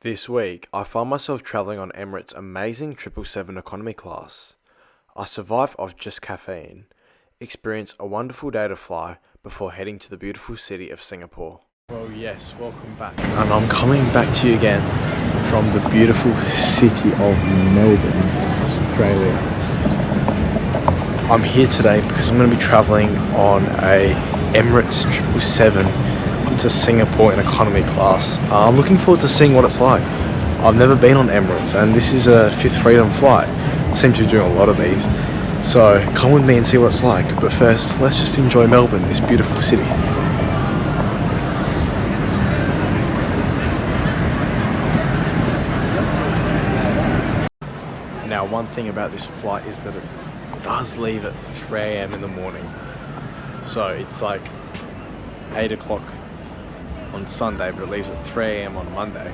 This week, I find myself travelling on Emirates' amazing 777 economy class. I survive off just caffeine, experience a wonderful day to fly before heading to the beautiful city of Singapore. Well, yes, welcome back. And I'm coming back to you again from the beautiful city of Melbourne, Australia. I'm here today because I'm going to be travelling on a Emirates 777 up to Singapore in economy class. I'm looking forward to seeing what it's like. I've never been on Emirates and this is a fifth freedom flight. I seem to be doing a lot of these. So come with me and see what it's like. But first, let's just enjoy Melbourne, this beautiful city. Now, one thing about this flight is that it does leave at 3 AM in the morning. So it's like 8 o'clock on Sunday, but it leaves at 3 AM on Monday.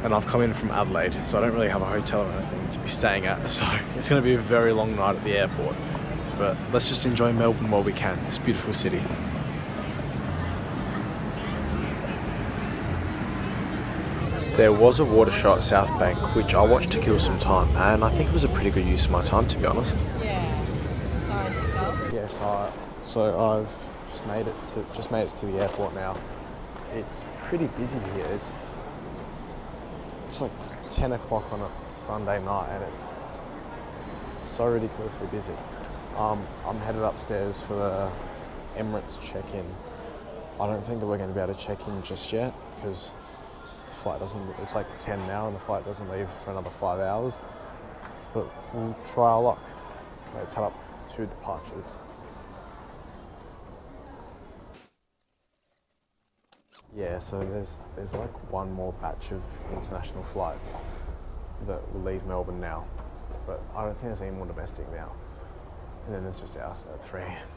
And I've come in from Adelaide, so I don't really have a hotel or anything to be staying at. So it's going to be a very long night at the airport. But let's just enjoy Melbourne while we can, this beautiful city. There was a water show at South Bank, which I watched to kill some time, and I think it was a pretty good use of my time, to be honest. Yeah. Yes, so I've just made it to the airport now. It's pretty busy here. It's like 10 o'clock on a Sunday night, and it's so ridiculously busy. I'm headed upstairs for the Emirates check-in. I don't think that we're going to be able to check in just yet because the flight doesn't. It's like 10 now, and the flight doesn't leave for another 5 hours. But we'll try our luck. Let's head up to departures. Yeah, so there's like one more batch of international flights that will leave Melbourne now, but I don't think there's any more domestic now. And then there's just ours at 3 AM.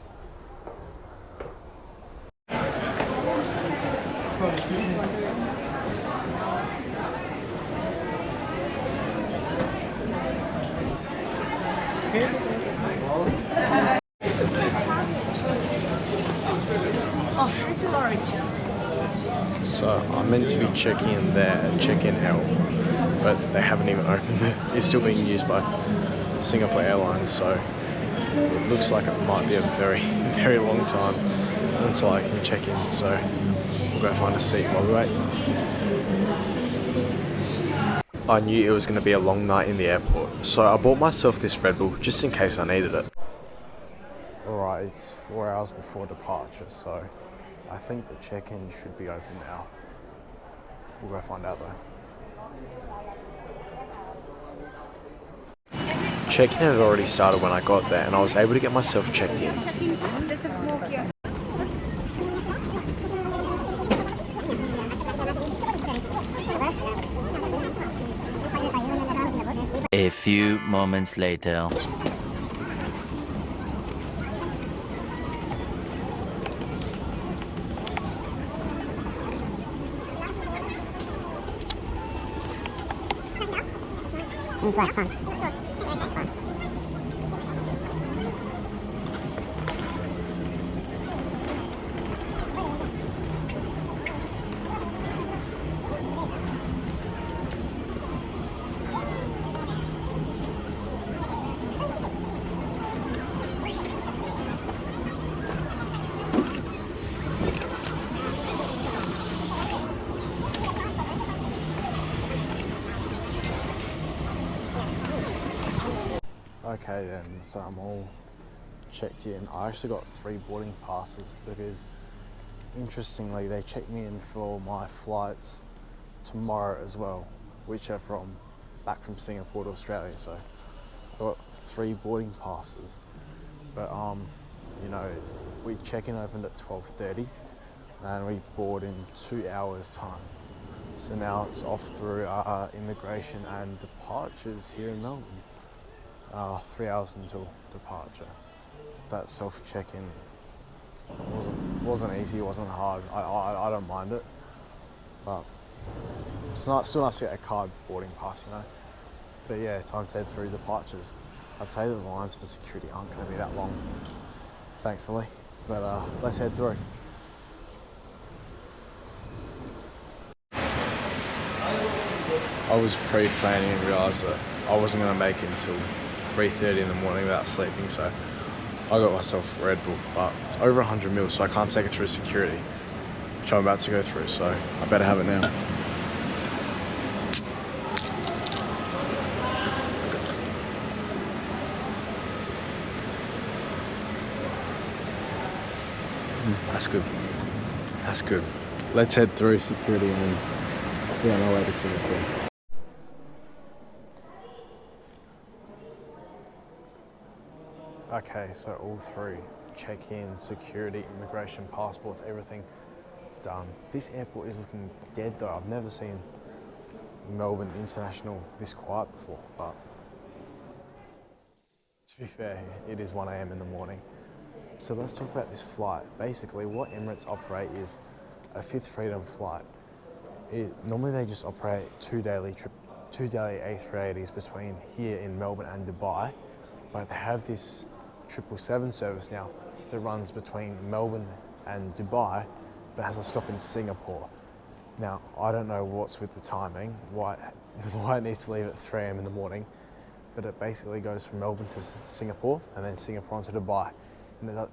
So I'm meant to be checking in there at check-in L, but they haven't even opened it. It's still being used by Singapore Airlines, so it looks like it might be a very, very long time until I can check in. So we'll go find a seat while we wait. I knew it was going to be a long night in the airport, so I bought myself this Red Bull just in case I needed it. Alright, it's 4 hours before departure, so I think the check-in should be open now. We'll go find out though. Check-in had already started when I got there, and I was able to get myself checked in. A few moments later. Inflight, son. Okay then, so I'm all checked in. I actually got 3 boarding passes because, interestingly, they checked me in for my flights tomorrow as well, which are back from Singapore to Australia. So I got 3 boarding passes, but you know, we check-in opened at 12:30, and we board in 2 hours time. So now it's off through immigration and departures here in Melbourne. 3 hours until departure. That self-check-in wasn't easy, wasn't hard. I don't mind it, but it's still nice to get a card boarding pass, you know. But yeah, time to head through departures. I'd say that the lines for security aren't going to be that long, thankfully. But let's head through. I was pre-planning and realised that I wasn't going to make it until 3:30 in the morning without sleeping, so I got myself a Red Bull, but it's over 100 mils, so I can't take it through security, which I'm about to go through, so I better have it now. That's good. That's good. Let's head through security and get on our way to Singapore. Okay, so all through, check-in, security, immigration, passports, everything done. This airport is looking dead though. I've never seen Melbourne International this quiet before, but to be fair, it is 1 AM in the morning. So let's talk about this flight. Basically, what Emirates operate is a fifth freedom flight. Normally they just operate two daily A380s between here in Melbourne and Dubai, but they have this 777 service now that runs between Melbourne and Dubai, but has a stop in Singapore. Now, I don't know what's with the timing, why it needs to leave at 3 AM in the morning, but it basically goes from Melbourne to Singapore and then Singapore onto Dubai.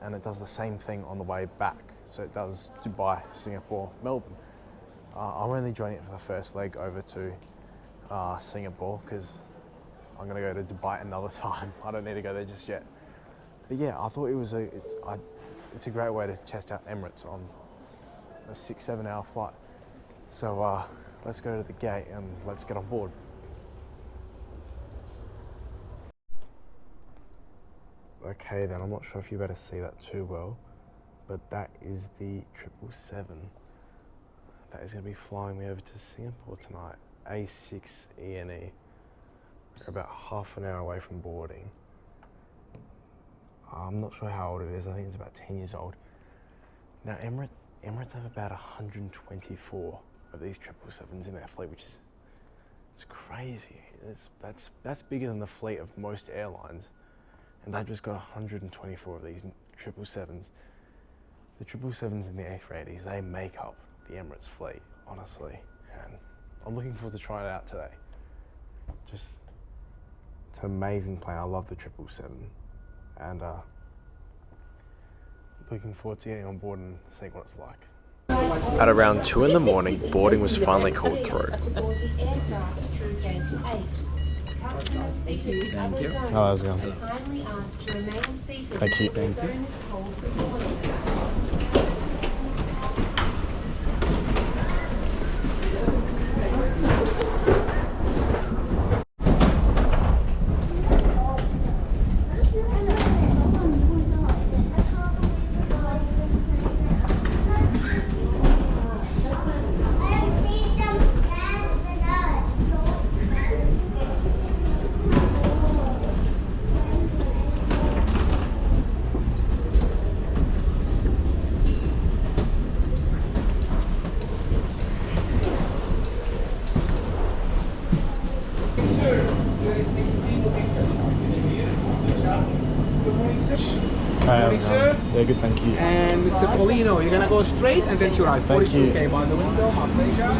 And it does the same thing on the way back. So it does Dubai, Singapore, Melbourne. I'm only joining it for the first leg over to Singapore because I'm going to go to Dubai another time. I don't need to go there just yet. But yeah, I thought it's a great way to test out Emirates on a 6-7 hour flight. So let's go to the gate and let's get on board. Okay then, I'm not sure if you better see that too well, but that is the 777. That is going to be flying me over to Singapore tonight. A6ENE. We're about half an hour away from boarding. I'm not sure how old it is, I think it's about 10 years old. Now Emirates have about 124 of these 777s in their fleet, which is it's crazy. That's bigger than the fleet of most airlines. And they've just got 124 of these 777s. The 777s and the A380s, they make up the Emirates fleet, honestly. And I'm looking forward to trying it out today. It's an amazing plane. I love the 777. And looking forward to getting on board and seeing what it's like. At around 2 in the morning, boarding was finally called through. Thank you. Oh, how's it going? Thank you. Thank you. Sir. Yeah, good, thank you. And Mr. Polino, you're gonna go straight and then to right. Thank you. 42K by the window, my pleasure.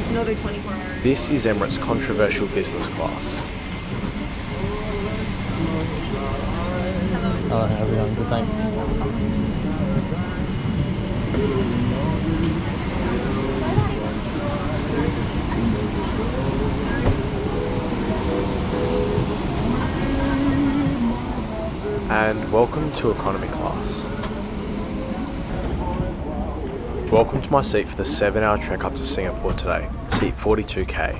Another 24 hours. This is Emirates' controversial business class. Hello, how's it going? Good, thanks. And welcome to economy class. Welcome to my seat for the 7-hour trek up to Singapore today, seat 42K.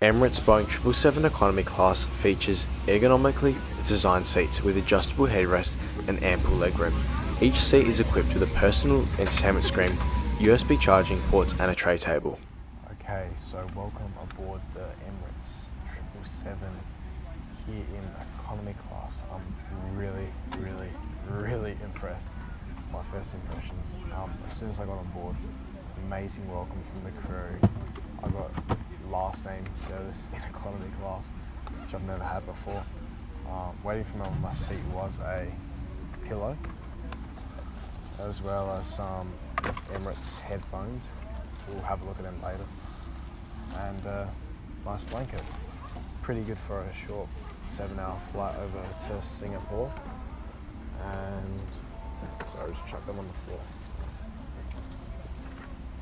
Emirates Boeing 777 economy class features ergonomically designed seats with adjustable headrest and ample legroom. Each seat is equipped with a personal entertainment screen, USB charging ports and a tray table. Okay, so welcome aboard the Emirates 777 here in economy class. I'm really impressed. My first impressions, as soon as I got on board, amazing welcome from the crew. I got last name service in economy class, which I've never had before. Waiting for me on my seat was a pillow, as well as some Emirates headphones. We'll have a look at them later. And nice blanket. Pretty good for a short 7-hour flight over to Singapore. And so just chuck them on the floor.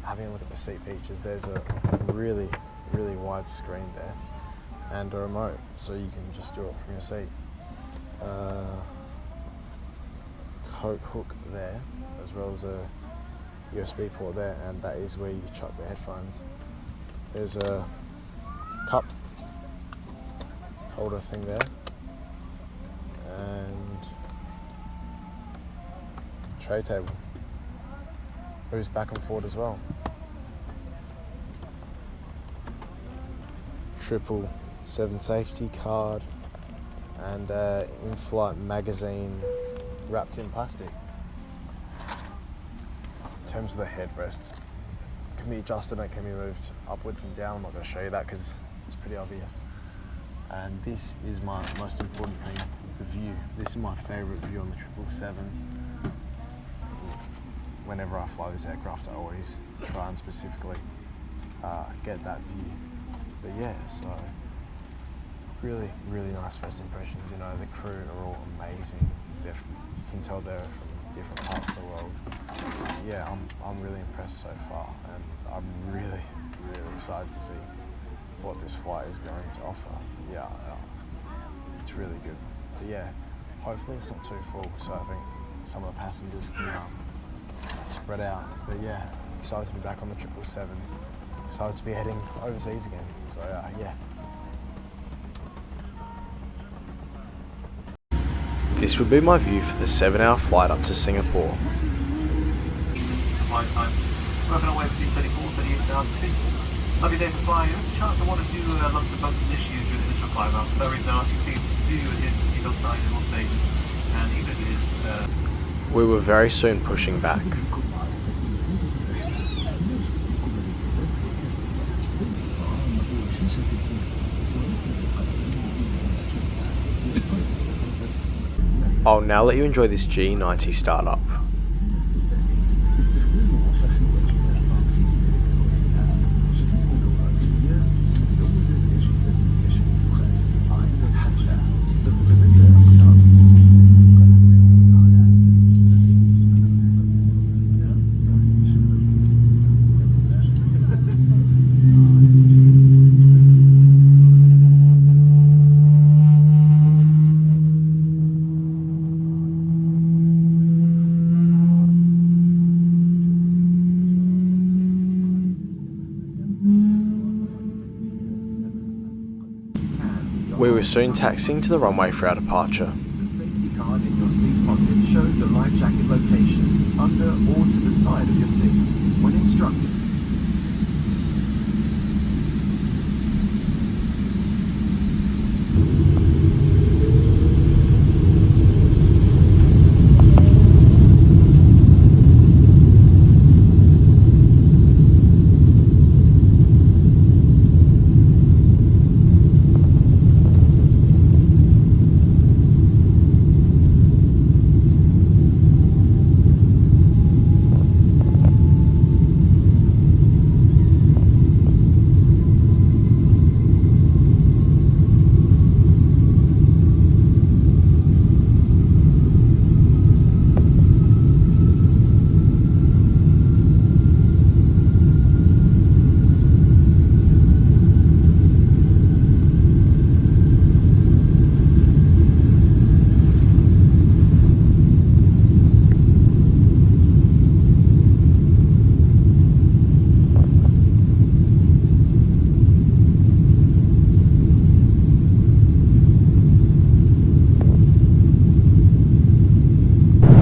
Having a look at the seat features, there's a really wide screen there and a remote, so you can just do it from your seat. Coat hook there, as well as a USB port there, and that is where you chuck the headphones. There's a cup holder thing there, and tray table. Moves back and forward as well. 777 safety card and Inflight magazine wrapped in plastic. In terms of the headrest, it can be adjusted and it can be moved upwards and down. I'm not going to show you that because it's pretty obvious. And this is my most important thing, the view. This is my favourite view on the 777. Whenever I fly this aircraft, I always try and specifically get that view. But yeah, so really nice first impressions. You know, the crew are all amazing. You can tell they're from different parts of the world. Yeah, I'm really impressed so far, and I'm really excited to see what this flight is going to offer. Yeah, it's really good. But yeah, hopefully it's not too full, so I think some of the passengers can spread out. But yeah, excited to be back on the 777. Excited to be heading overseas again. So yeah. This would be my view for the 7-hour flight up to Singapore. Flight time. Working away between 34, 38,000 feet. Lovely day for flying. Chance I want to do lots of bugs and issues during the initial climb up. Very nice. You can see you adhere to the seatbelt sign in all stages. And even if it is We were very soon pushing back. I'll now let you enjoy this GE90 Startup. We were soon taxiing to the runway for our departure. The safety card in your seat pocket shows the life jacket location under or to the side of your seat. When instructed,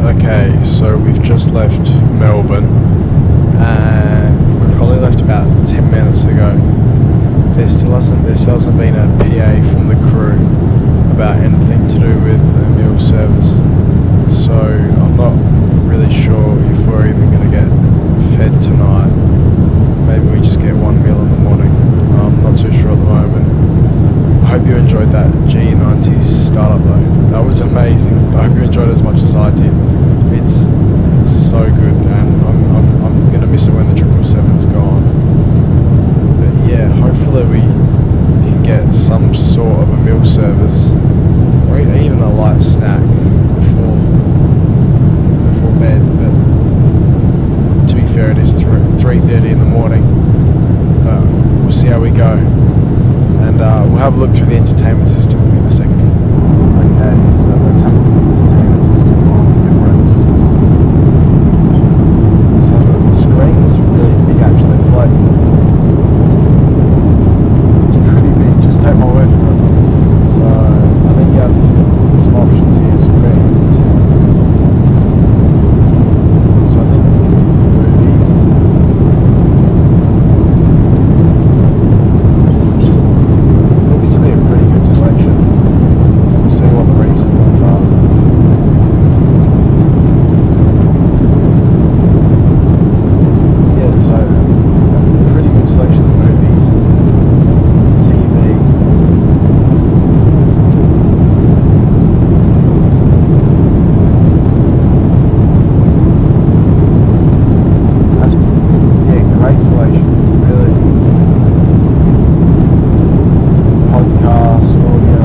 Okay, so we've just left Melbourne and we probably left about 10 minutes ago. There still hasn't been a PA from the crew about anything to do with the meal service. So I'm not really sure if we're even going to get fed tonight. Maybe we just get one meal in the morning. I'm not too sure at the moment. I hope you enjoyed that GE90 Startup though. That was amazing. I hope you enjoyed it as much as I did. It's so meal service, or even a light snack before bed. But to be fair, it is 3:30 in the morning. But we'll see how we go, and we'll have a look through the entertainment system in a second. Okay, so let's have a look at the entertainment system on Emirates. So the screen is really big actually. It's pretty big, just take my word for it. So I think you have some options here, some great entertainment. So I think movies. Looks to be a pretty good selection. We'll see what the recent ones are. Yeah, so a pretty good selection of movies, TV. That's, yeah, great selection, really. Podcast, audio.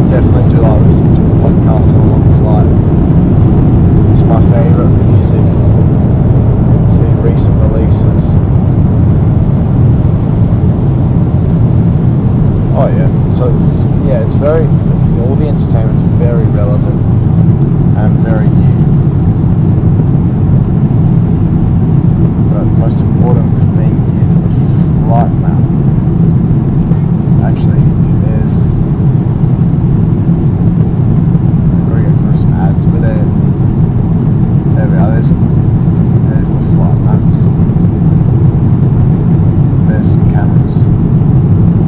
Definitely do like listening to a podcast on a long flight. It's my favourite music. See recent releases. Oh yeah, so it's very, all the entertainment's very relevant and very new. But the most important thing is the flight map. Actually, there's, I'm going to go through some ads, but there we are, there's the flight maps. There's some cameras,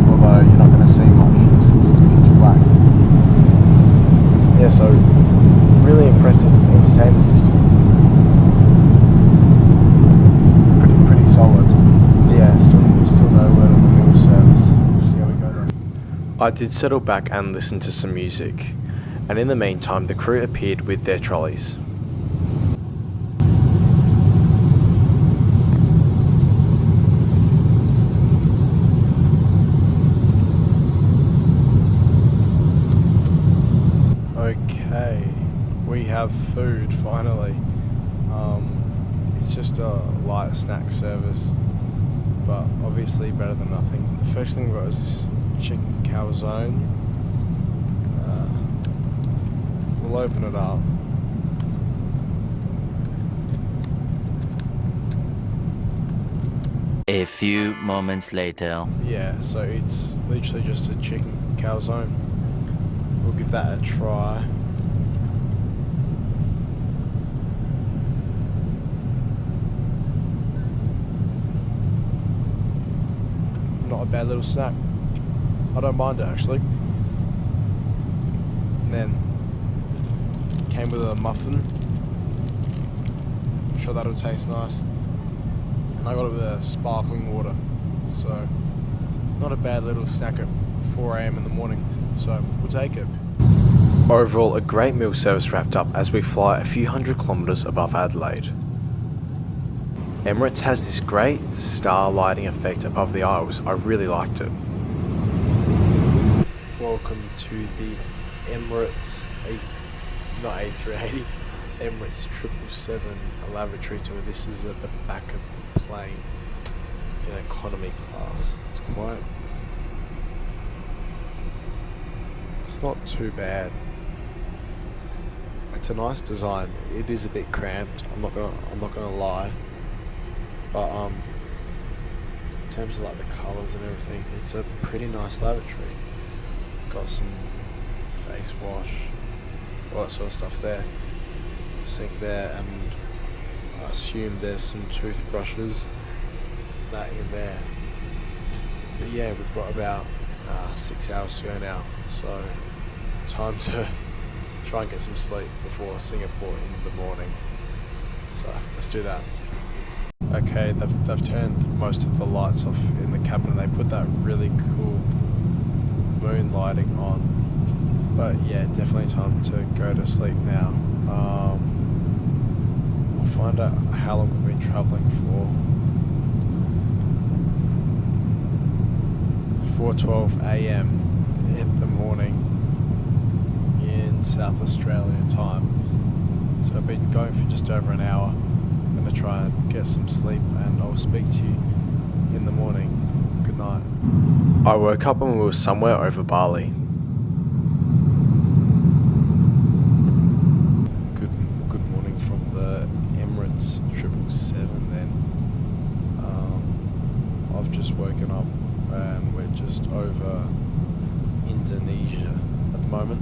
although you're not going to see much since it's pitch black. Yeah, so really impressive entertainment system. Pretty solid. But yeah, still no word on the meal service. We'll see how we go there. I did settle back and listen to some music, and in the meantime the crew appeared with their trolleys. Okay, we have food finally. It's just a light snack service, but obviously better than nothing. The first thing we got was this chicken calzone. We'll open it up. A few moments later. Yeah, so it's literally just a chicken calzone. We'll give that a try. Not a bad little snack. I don't mind it actually. And then came with a muffin. I'm sure that'll taste nice. And I got it with a sparkling water. So not a bad little snack at 4 AM in the morning. So we'll take it. Overall, a great meal service wrapped up as we fly a few hundred kilometres above Adelaide. Emirates has this great star lighting effect above the aisles. I really liked it. Welcome to the Emirates, not A380, Emirates 777 lavatory tour. This is at the back of the plane in economy class. It's not too bad. It's a nice design. It is a bit cramped. I'm not gonna lie. But in terms of like the colours and everything, it's a pretty nice lavatory. Got some face wash, all that sort of stuff there. Sink there, and I assume there's some toothbrushes, that in there. But yeah, we've got about 6 hours to go now, so time to try and get some sleep before Singapore in the morning. So let's do that. Okay, they've turned most of the lights off in the cabin and they put that really cool moon lighting on. But yeah, definitely time to go to sleep now. I'll find out how long we've been travelling for. 4:12 a.m. in the morning in South Australian time. So I've been going for just over an hour. I'm going to try and get some sleep, and I'll speak to you in the morning. Good night. I woke up and we were somewhere over Bali. Good morning from the Emirates 777 then. I've just woken up and we're just over Indonesia at the moment.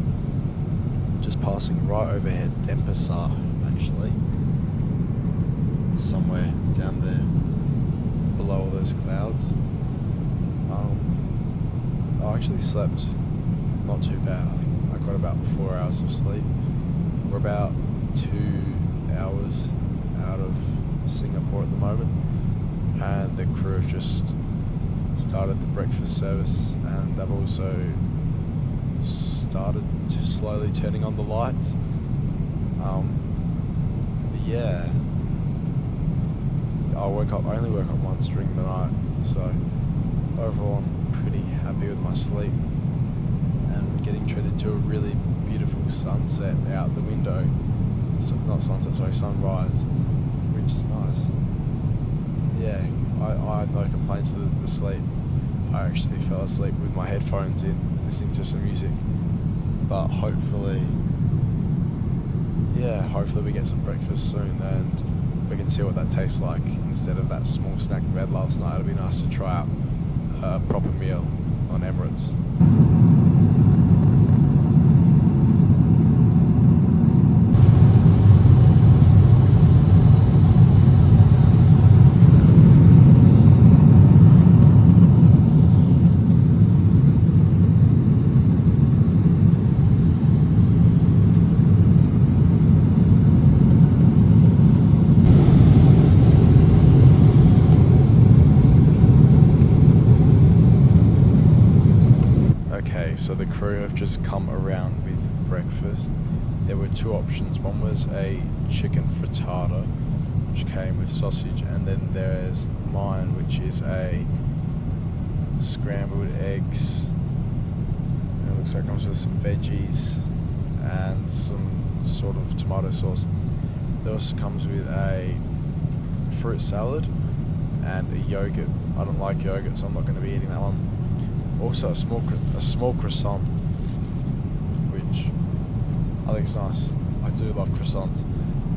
Just passing right overhead Denpasar, actually. Somewhere down there below all those clouds. I actually slept not too bad. I think I got about 4 hours of sleep. We're about 2 hours out of Singapore at the moment, and the crew have just started the breakfast service, and they've also started to slowly turning on the lights. Yeah, I only woke up once during the night, so overall I'm pretty happy with my sleep and getting treated to a really beautiful sunset out the window. So, not sunset, sorry, sunrise, which is nice. Yeah, I have no complaints to the sleep. I actually fell asleep with my headphones in, listening to some music. But hopefully we get some breakfast soon and we can see what that tastes like instead of that small snack we had last night. It'd be nice to try out a proper meal on Emirates. So the crew have just come around with breakfast. There were two options. One was a chicken frittata, which came with sausage, and then there's mine, which is a scrambled eggs. And it looks like it comes with some veggies and some sort of tomato sauce. It also comes with a fruit salad and a yogurt. I don't like yogurt, so I'm not going to be eating that one. Also a small croissant, which I think is nice. I do love croissants.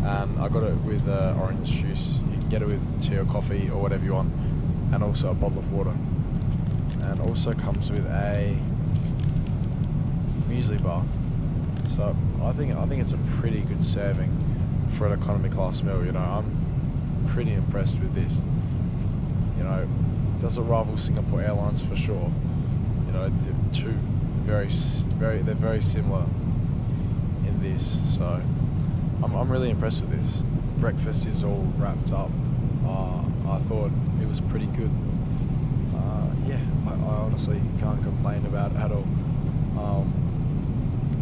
I got it with orange juice. You can get it with tea or coffee or whatever you want, and also a bottle of water. And also comes with a muesli bar. So I think it's a pretty good serving for an economy class meal. You know, I'm pretty impressed with this. You know, doesn't rival Singapore Airlines for sure. You know, they're two very similar in this, so I'm really impressed with this. Breakfast is all wrapped up. I thought it was pretty good. I honestly can't complain about it at all.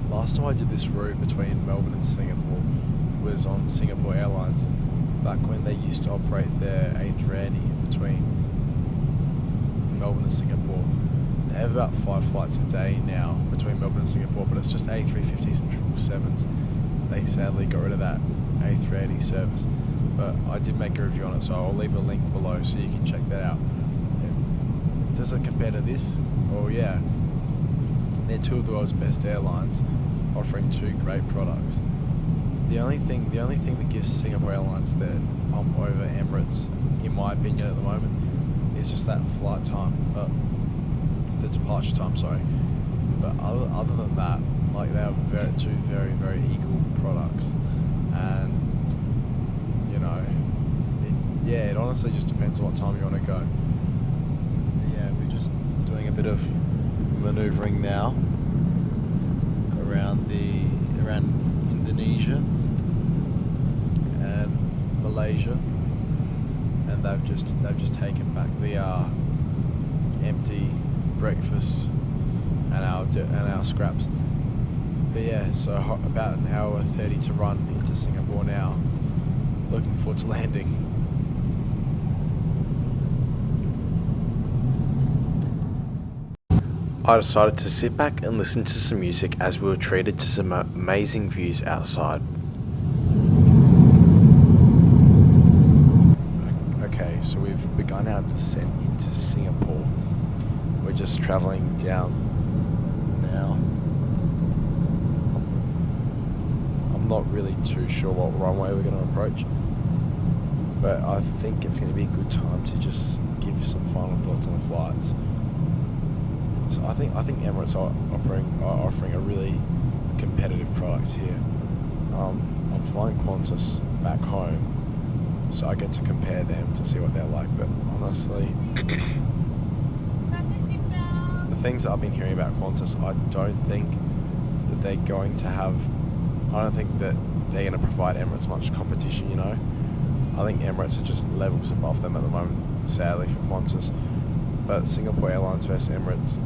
Last time I did this route between Melbourne and Singapore was on Singapore Airlines, back when they used to operate their A380 between Melbourne and Singapore. They have about 5 flights a day now between Melbourne and Singapore, but it's just A350s and 777s. They sadly got rid of that A380 service, but I did make a review on it, so I'll leave a link below so you can check that out. Does it compare to this? Oh yeah, they're two of the world's best airlines, offering two great products. The only thing that gives Singapore Airlines the over Emirates, in my opinion at the moment, is just that flight time. The departure time, sorry. But other than that, like, they are two very, very equal products, and you know, it honestly just depends on what time you want to go. Yeah, we're just doing a bit of manoeuvring now around Indonesia and Malaysia, and they've just taken back the empty breakfast and our scraps. But yeah, so about an hour 30 to run into Singapore now. Looking forward to landing. I decided to sit back and listen to some music as we were treated to some amazing views outside. Okay, so we've begun our descent into Singapore. We're just travelling down now. I'm not really too sure what runway we're going to approach, but I think it's going to be a good time to just give some final thoughts on the flights. So I think Emirates are offering a really competitive product here. I'm flying Qantas back home, so I get to compare them to see what they're like. But honestly, the things I've been hearing about Qantas, I don't think that they're going to have. I don't think that they're going to provide Emirates much competition. You know, I think Emirates are just levels above them at the moment, sadly for Qantas. But Singapore Airlines versus Emirates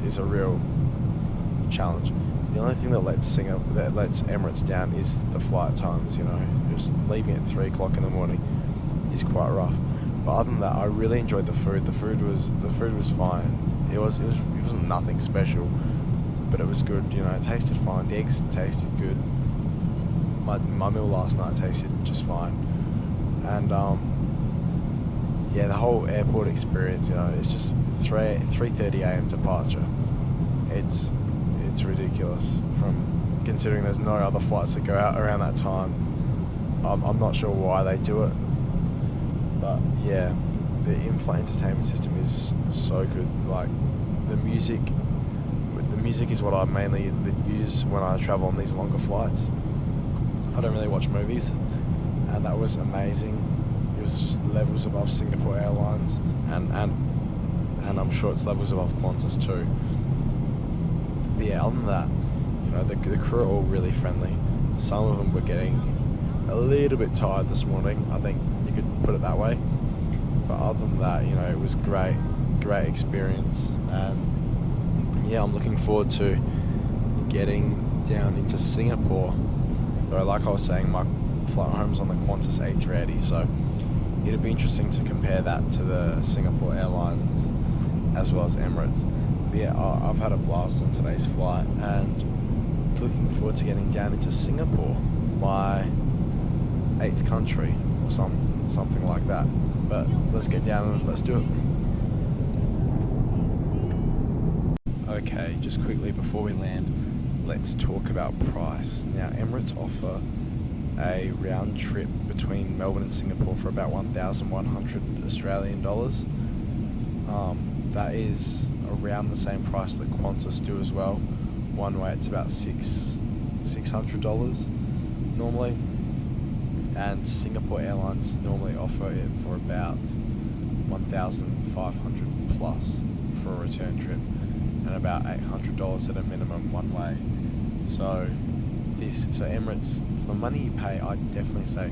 is a real challenge. The only thing that lets Emirates down is the flight times. You know, just leaving at 3 o'clock in the morning is quite rough. But other than that, I really enjoyed the food. The food was fine. It wasn't nothing special, but it was good. You know, it tasted fine. The eggs tasted good. My meal last night tasted just fine, and yeah, the whole airport experience. You know, it's just 3:30 a.m. departure. It's ridiculous. From considering there's no other flights that go out around that time. I'm not sure why they do it, but yeah, the Inflight entertainment system is so good. Like the music is what I mainly use when I travel on these longer flights. I don't really watch movies, and that was amazing. It was just levels above Singapore Airlines, and I'm sure it's levels above Qantas too. But yeah, other than that, you know, the crew are all really friendly. Some of them were getting a little bit tired this morning, I think you could put it that way. But other than that, you know, it was great experience, and yeah, I'm looking forward to getting down into Singapore. So like I was saying, my flight home's on the Qantas A380, so it'll be interesting to compare that to the Singapore Airlines as well as Emirates. But yeah, I've had a blast on today's flight, and looking forward to getting down into Singapore, my 8th country, or something like that. But let's get down and let's do it. Okay, just quickly before we land, let's talk about price. Now, Emirates offer a round trip between Melbourne and Singapore for about 1,100 Australian dollars. That is around the same price that Qantas do as well. One way it's about $600 normally, and Singapore Airlines normally offer it for about 1,500 plus for a return trip, and about $800 at a minimum one way. So Emirates, for the money you pay, I'd definitely say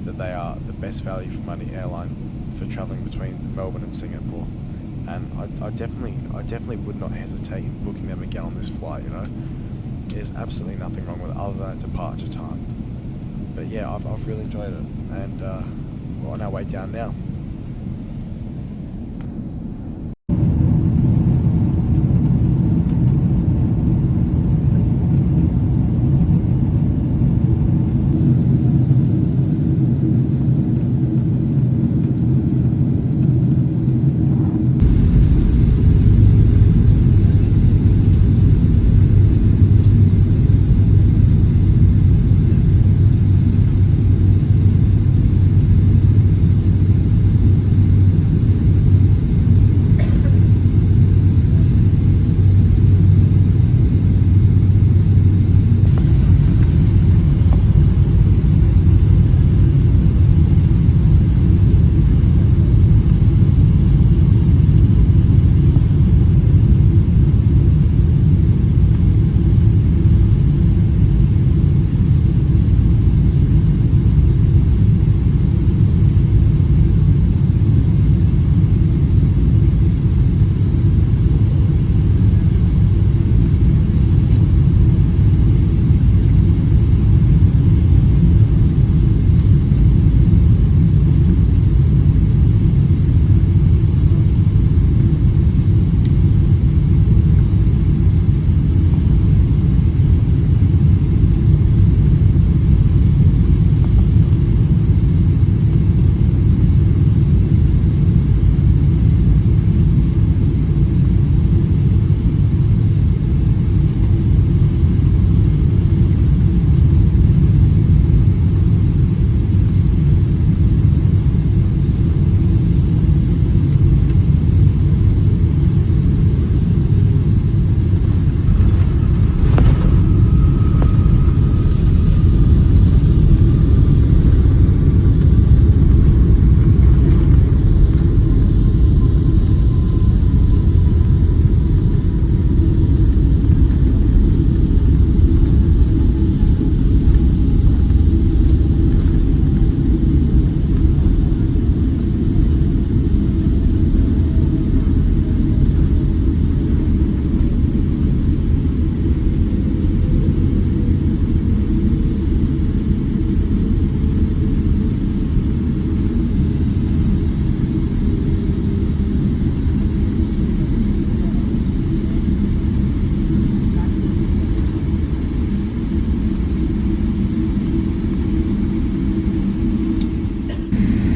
that they are the best value for money airline for travelling between Melbourne and Singapore. And I definitely would not hesitate in booking them again on this flight. You know, there's absolutely nothing wrong with it other than departure time. But yeah, I've really enjoyed it, and we're on our way down now.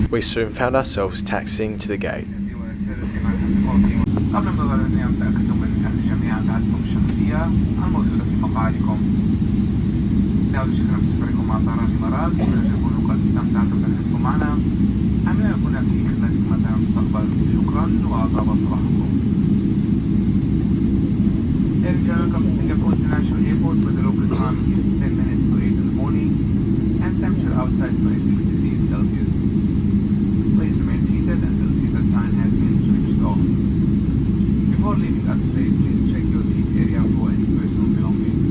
We soon found ourselves taxiing to the gate. قبل ما بدأنا تأكدوا من أن الجميع عندهم الشخصية الموجودة في مقاعدكم. نعود شكرا بسفركم مع طيران الإمارات. نرجو تكونوا قد استمتعتم بالرحلة معنا. أمل نكون في خدمتكم متى المستقبل. شكرا وطاب صباحكم. Ladies and gentlemen, come to Singapore International Airport where the local time is 10 minutes to 8 in the morning and temperature outside 26 degrees Celsius. Please remain seated until seatbelt sign has been switched off. Before leaving us today, please check your seat area for any personal belongings.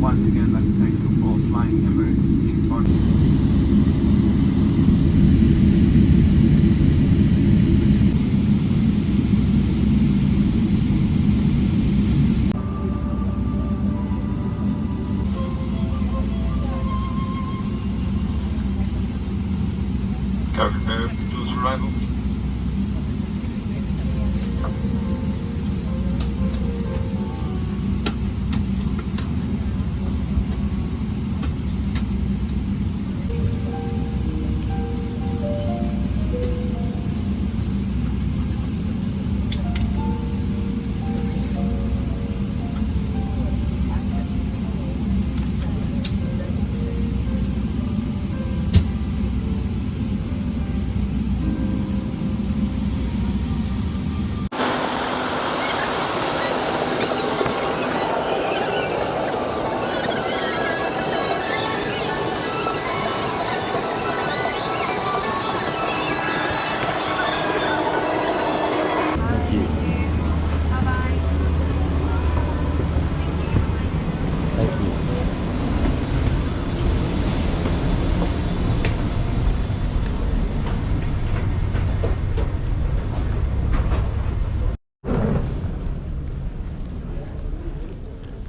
Once again, I'd like to thank you for flying Emirates B777. Prepare to arrival.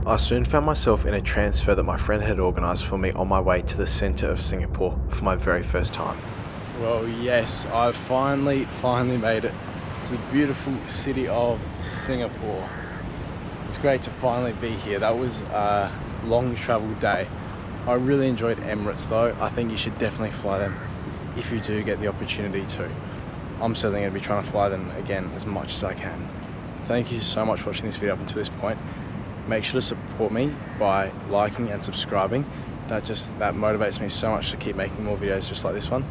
I soon found myself in a transfer that my friend had organised for me on my way to the centre of Singapore for my very first time. Well, yes, I finally made it to the beautiful city of Singapore. It's great to finally be here. That was a long travel day. I really enjoyed Emirates though. I think you should definitely fly them if you do get the opportunity to. I'm certainly going to be trying to fly them again as much as I can. Thank you so much for watching this video up until this point. Make sure to support me by liking and subscribing. That motivates me so much to keep making more videos just like this one.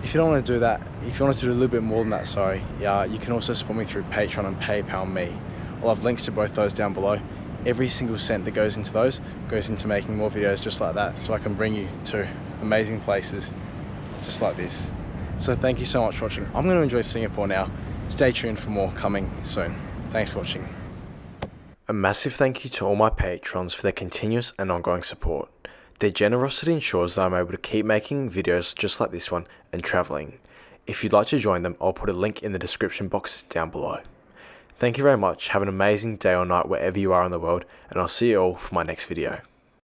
If you don't want to do that, if you want to do a little bit more than that, you can also support me through Patreon and PayPal me. I'll have links to both those down below. Every single cent that goes into those goes into making more videos just like that, so I can bring you to amazing places just like this. So thank you so much for watching. I'm going to enjoy Singapore now. Stay tuned for more coming soon. Thanks for watching. A massive thank you to all my patrons for their continuous and ongoing support. Their generosity ensures that I'm able to keep making videos just like this one and travelling. If you'd like to join them, I'll put a link in the description box down below. Thank you very much, have an amazing day or night wherever you are in the world, and I'll see you all for my next video.